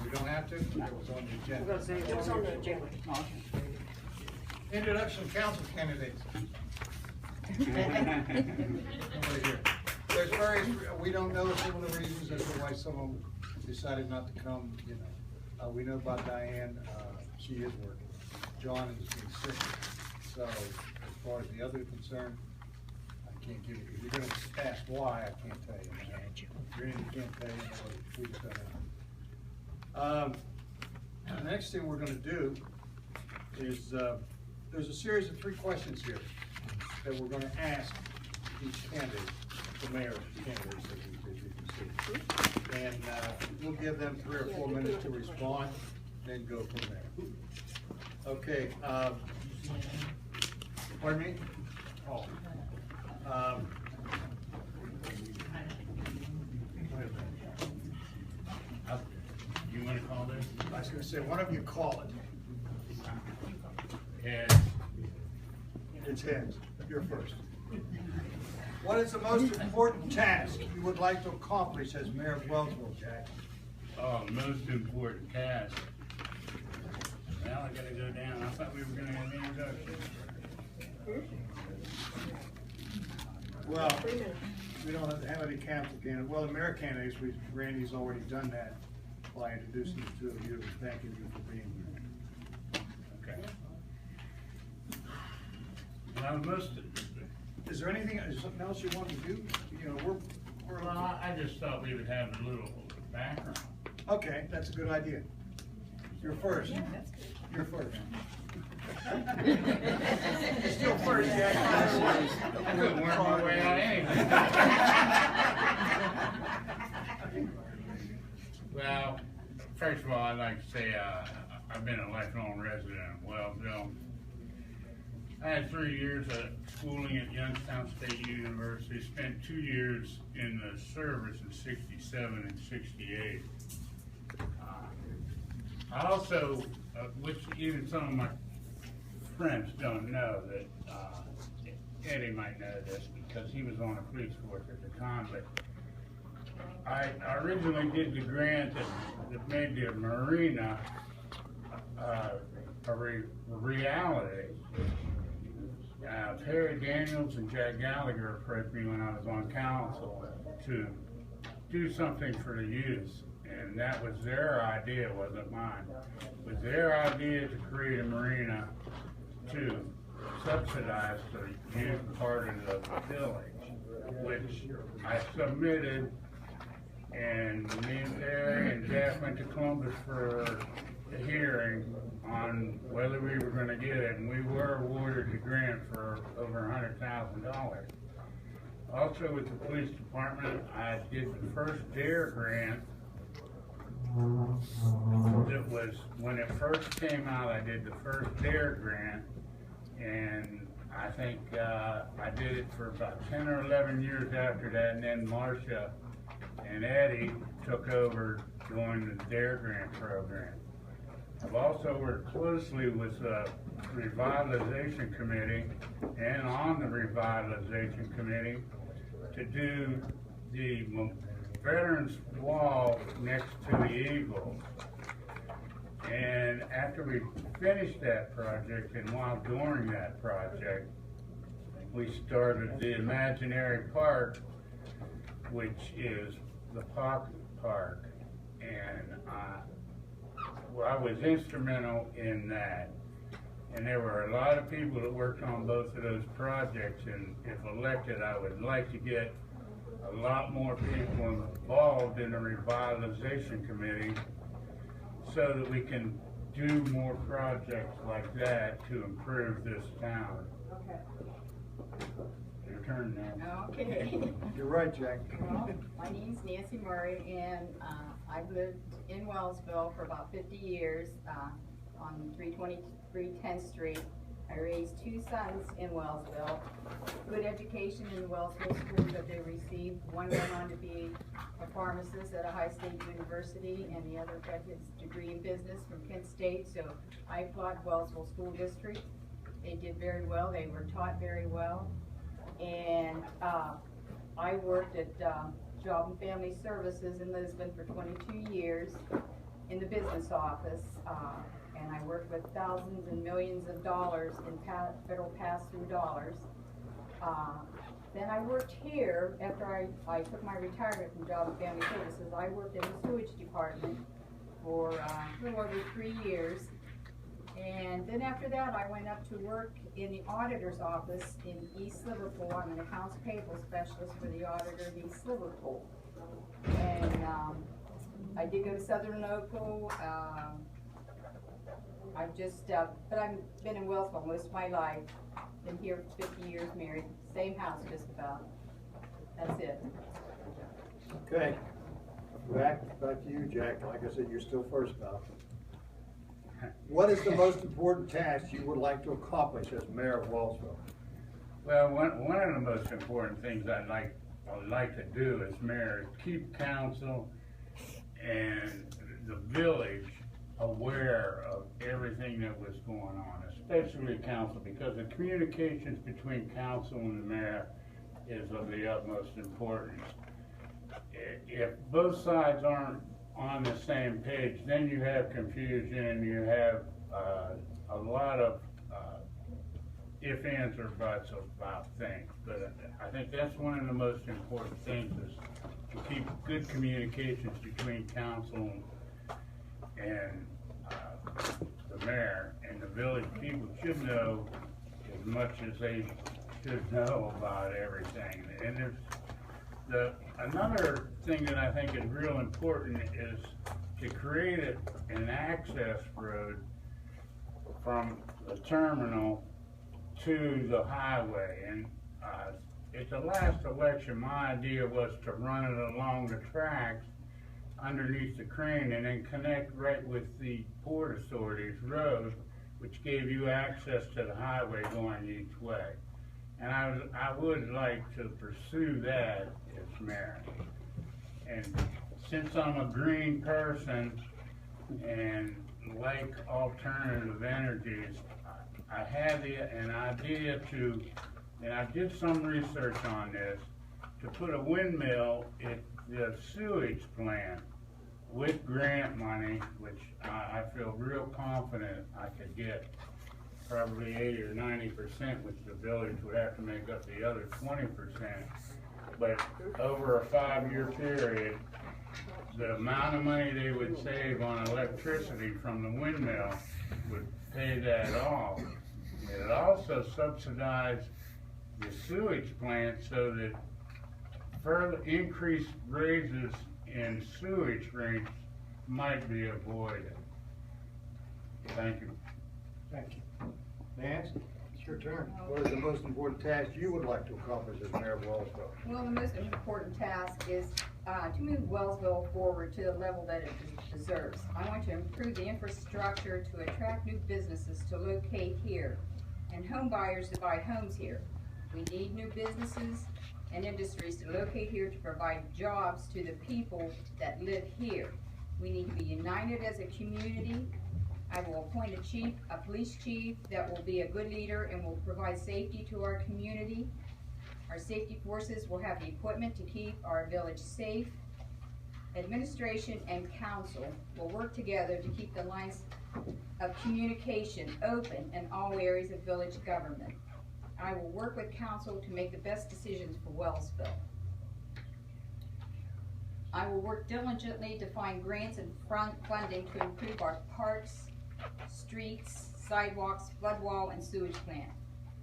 We don't have to? It was on the agenda. It was on the agenda. Introduction of council candidates. Nobody here. There's various, we don't know some of the reasons as to why some of them decided not to come, you know. We know about Diane, she is working. John is being sick. So as far as the other concerned, I can't give you, if you're gonna ask why, I can't tell you. Really can't tell you, we just don't know. The next thing we're gonna do is, there's a series of 3 questions here that we're gonna ask each candidate, the mayor's candidates, as you can see. And we'll give them 3 or 4 minutes to respond, then go from there. Okay, pardon me? Oh. You want to call this? I was gonna say, one of you call it. Heads. It's heads. You're first. What is the most important task you would like to accomplish as mayor of Wellsville, Jack? Oh, most important task. Now I gotta go down. I thought we were gonna have an introduction. Well, we don't have any council candidates. Well, the mayor candidates, Randy's already done that by introducing the 2 of you and thanking you for being here. Okay. Well, Is there anything, is there something else you want to do? You know, we're. Well, I just thought we would have a little background. Okay, that's a good idea. You're first. You're first. You're still first, Jack. I couldn't work my way out anyway. Well, first of all, I'd like to say I've been a lifelong resident of Wellsville. I had 3 years of schooling at Youngstown State University, spent 2 years in the service in '67 and '68. I also, which even some of my friends don't know, that Eddie might know this because he was on the police force at the time, but I originally did the grant that made the marina a reality. Terry Daniels and Jack Gallagher approached me when I was on council to do something for the youth, and that was their idea, wasn't mine. It was their idea to create a marina to subsidize the youth part of the village, which I submitted, and me and Terry and Jeff went to Columbus for a hearing on whether we were going to get it, and we were awarded the grant for over $100,000. Also with the police department, I did the first DARE grant. It was, when it first came out, I did the first DARE grant, and I think I did it for about 10 or 11 years after that, and then Marcia and Eddie took over doing the DARE grant program. I've also worked closely with the revitalization committee and on the revitalization committee to do the Veterans Wall next to the Eagle. And after we finished that project, and while during that project, we started the Imaginary Park, which is the Pocket Park. And I was instrumental in that. And there were a lot of people that worked on both of those projects, and if elected, I would like to get a lot more people involved in the revitalization committee so that we can do more projects like that to improve this town. Okay. Your turn now. Okay. You're right, Jack. Well, my name's Nancy Murray, and I've lived in Wellsville for about 50 years on 323 10th Street. I raised 2 sons in Wellsville. Good education in the Wellsville school that they received. One went on to be a pharmacist at a high state university, and the other got his degree in business from Kent State. So I applaud Wellsville School District. They did very well. They were taught very well. And I worked at Job and Family Services in Lisbon for 22 years. in the business office, and I worked with thousands and millions of dollars in federal pass-through dollars. Then I worked here, after I took my retirement from Job and Family Services, I worked in the sewage department for a little over 3 years. And then after that, I went up to work in the auditor's office in East Liverpool. I'm an accounts payable specialist for the auditor of East Liverpool. And I did go to Southern Local. But I've been in Wellsville most of my life. Been here for 50 years, married, same house just about. That's it. Okay, back to you, Jack. Like I said, you're still first about. What is the most important task you would like to accomplish as mayor of Wellsville? Well, one of the most important things I'd like to do as mayor is keep council and the village aware of everything that was going on, especially council, because the communications between council and the mayor is of the utmost importance. If both sides aren't on the same page, then you have confusion, you have a lot of if, ands, or buts about things. But I think that's one of the most important things is to keep good communications between council and the mayor, and the village people should know as much as they should know about everything. And another thing that I think is real important is to create an access road from the terminal to the highway. And at the last election, my idea was to run it along the tracks underneath the crane and then connect right with the Port Authority's road, which gave you access to the highway going each way. And I would like to pursue that as mayor. And since I'm a green person and like alternative energies, I had an idea to, and I did some research on this, to put a windmill at the sewage plant with grant money, which I feel real confident I could get probably 80 or 90%, which the village would have to make up the other 20%. But over a 5-year period, the amount of money they would save on electricity from the windmill would pay that off. It also subsidized the sewage plant so that further increased raises in sewage rates might be avoided. Thank you. Thank you. Nance, it's your turn. What is the most important task you would like to accomplish as mayor of Wellsville? Well, the most important task is to move Wellsville forward to the level that it deserves. I want to improve the infrastructure to attract new businesses to locate here and home buyers to buy homes here. We need new businesses and industries to locate here to provide jobs to the people that live here. We need to be united as a community. I will appoint a police chief that will be a good leader and will provide safety to our community. Our safety forces will have the equipment to keep our village safe. Administration and council will work together to keep the lines of communication open in all areas of village government. I will work with council to make the best decisions for Wellsville. I will work diligently to find grants and funding to improve our parks, streets, sidewalks, flood wall, and sewage plant.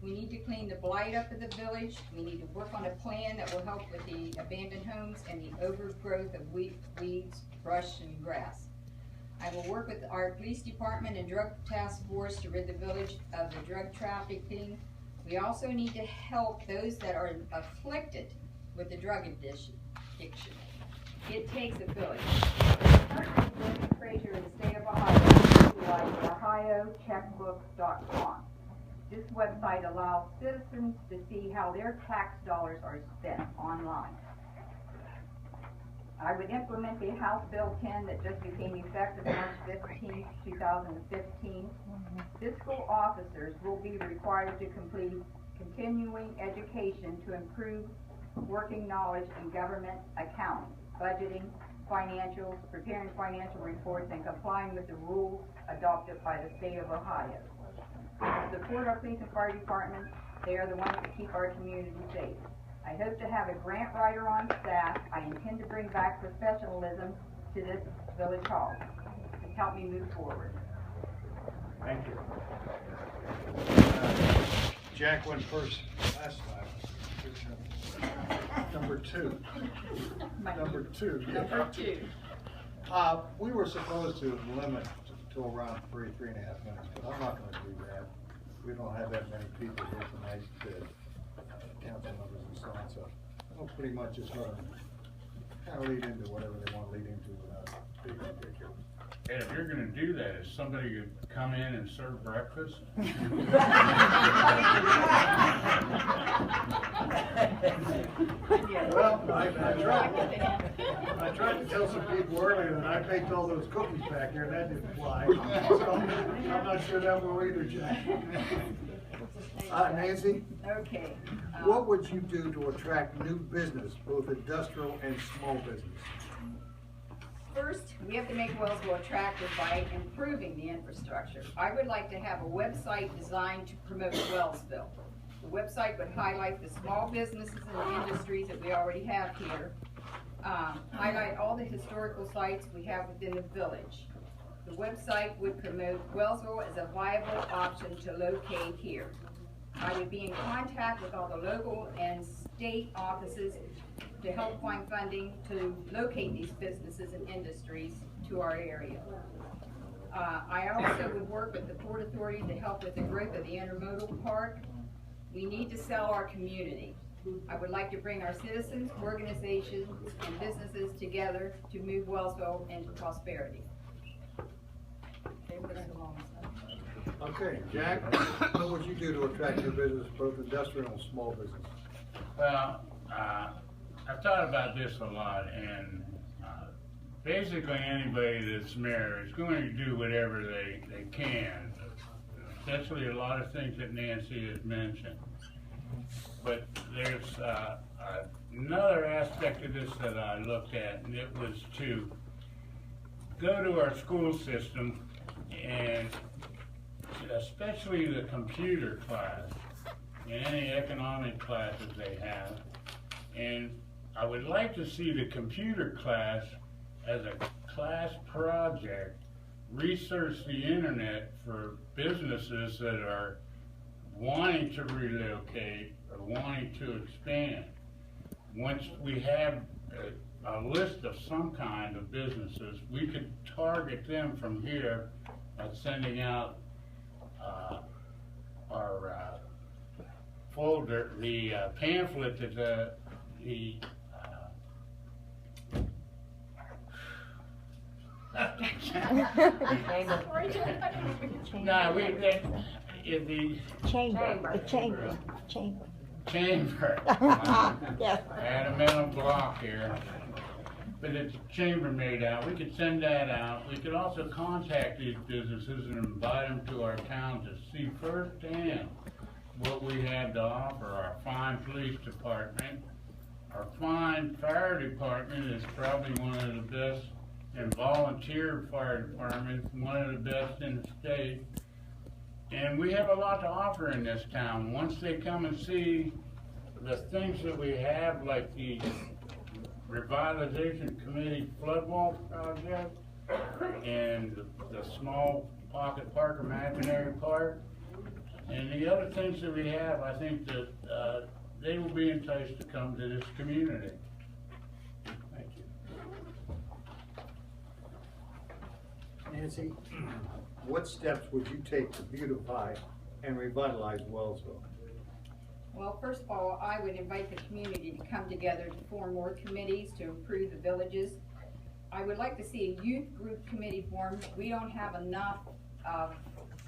We need to clean the blight up of the village. We need to work on a plan that will help with the abandoned homes and the overgrowth of weeds, brush, and grass. I will work with our police department and drug task force to rid the village of the drug trafficking. We also need to help those that are afflicted with the drug addiction. It takes a village. Frazier in the state of Ohio, like ohiocheckbook.com. This website allows citizens to see how their tax dollars are spent online. I would implement the House Bill 10 that just became effective March 15, 2015. Fiscal officers will be required to complete continuing education to improve working knowledge in government accounting, budgeting, preparing financial reports and complying with the rules adopted by the state of Ohio. Support our police and fire department. They are the ones that keep our community safe. I hope to have a grant writer on staff. I intend to bring back professionalism to this village hall to help me move forward. Thank you. Jack went first last time. Number two. Number two. Number two. We were supposed to limit to around 3.5 minutes, but I'm not gonna do that. We don't have that many people here tonight, council members and so on, so I'll pretty much just let them kind of lead into whatever they want to lead into without being ridiculous. And if you're gonna do that, is somebody could come in and serve breakfast? Well, I tried to tell some people earlier that I baked all those cookies back here, and that didn't fly. So I'm not sure that will either, Jack. Nancy? Okay. What would you do to attract new business, both industrial and small business? First, we have to make Wellsville attractive by improving the infrastructure. I would like to have a website designed to promote Wellsville. The website would highlight the small businesses and industries that we already have here, highlight all the historical sites we have within the village. The website would promote Wellsville as a viable option to locate here. I would be in contact with all the local and state offices to help find funding to locate these businesses and industries to our area. I also would work with the Port Authority to help with the growth of the intermodal park. We need to sell our community. I would like to bring our citizens, organizations, and businesses together to move Wellsville into prosperity. Okay, Jack, what would you do to attract new business, both industrial and small business? Well, I've thought about this a lot, and basically anybody that's mayor is going to do whatever they can. Especially a lot of things that Nancy has mentioned. But there's another aspect of this that I looked at, and it was to go to our school system, and especially the computer class and any economic classes they have. And I would like to see the computer class as a class project research the internet for businesses that are wanting to relocate or wanting to expand. Once we have a list of some kind of businesses, we could target them from here by sending out our folder, the pamphlet that No, in the Chamber. chamber. Yes. I had a mental block here. But it's a chamber made out. We could send that out. We could also contact these businesses and invite them to our town to see firsthand what we have to offer. Our fine police department, our fine fire department is probably one of the best, and volunteer fire department, one of the best in the state. And we have a lot to offer in this town. Once they come and see the things that we have, like the Revitalization Committee flood wall project and the small pocket park, imaginary park, and the other things that we have, I think that they will be enticed to come to this community. Thank you. Nancy, what steps would you take to beautify and revitalize Wellsville? Well, first of all, I would invite the community to come together to form more committees to improve the villages. I would like to see a youth group committee formed. We don't have enough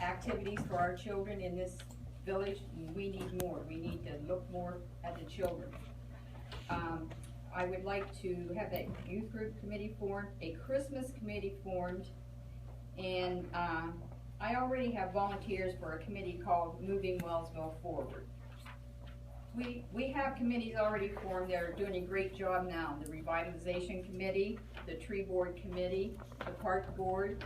activities for our children in this village. We need more. We need to look more at the children. I would like to have that youth group committee formed, a Christmas committee formed, and I already have volunteers for a committee called Moving Wellsville Forward. We have committees already formed that are doing a great job now. The revitalization committee, the tree board committee, the park board,